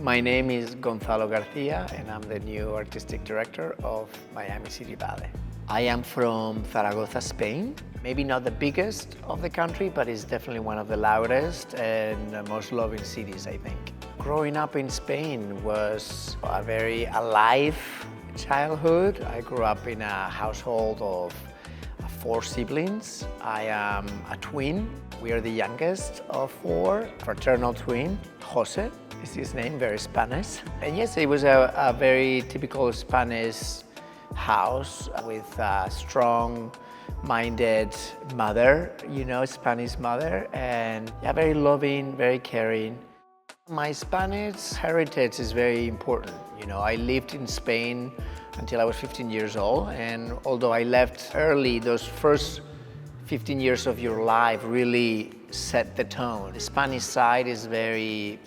My name is Gonzalo Garcia, and I'm the new artistic director of Miami City Ballet. I am from Zaragoza, Spain. Maybe not the biggest of the country, but it's definitely one of the loudest and most loving cities, I think. Growing up in Spain was a very alive childhood. I grew up in a household of 4 siblings. I am a twin. We are the youngest of 4, fraternal twin. Jose is his name, very Spanish. And yes, it was a very typical Spanish house with a strong-minded mother, Spanish mother, and yeah, very loving, very caring. My Spanish heritage is very important. I lived in Spain until I was 15 years old, and although I left early, those first 15 years of your life really set the tone. The Spanish side is very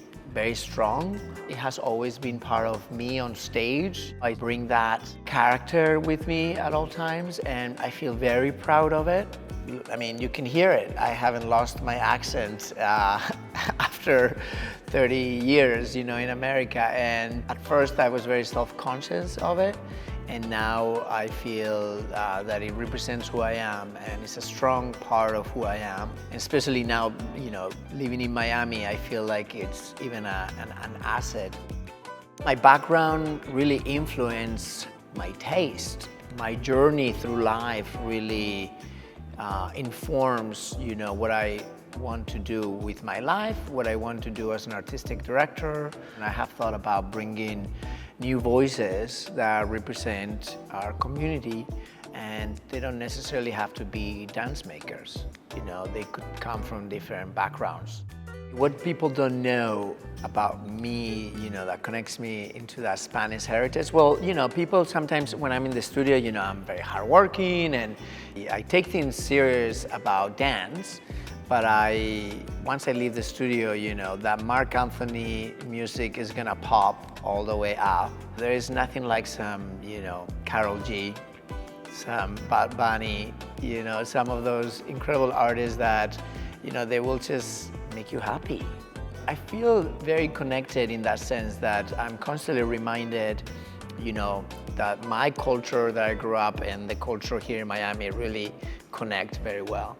strong. It has always been part of me on stage. I bring that character with me at all times, and I feel very proud of it. I mean, you can hear it. I haven't lost my accent after 30 years, in America. And at first I was very self-conscious of it. And now I feel that it represents who I am, and it's a strong part of who I am. And especially now, living in Miami, I feel like it's even an asset. My background really influenced my taste. My journey through life really informs, what I want to do with my life, what I want to do as an artistic director. And I have thought about bringing new voices that represent our community, and they don't necessarily have to be dance makers. They could come from different backgrounds. What people don't know about me, that connects me into that Spanish heritage, well, people sometimes, when I'm in the studio, I'm very hardworking and I take things serious about dance. But once I leave the studio, that Marc Anthony music is gonna pop all the way up. There is nothing like some, Karol G, some Bad Bunny, some of those incredible artists that, they will just make you happy. I feel very connected in that sense that I'm constantly reminded, that my culture that I grew up and the culture here in Miami really connect very well.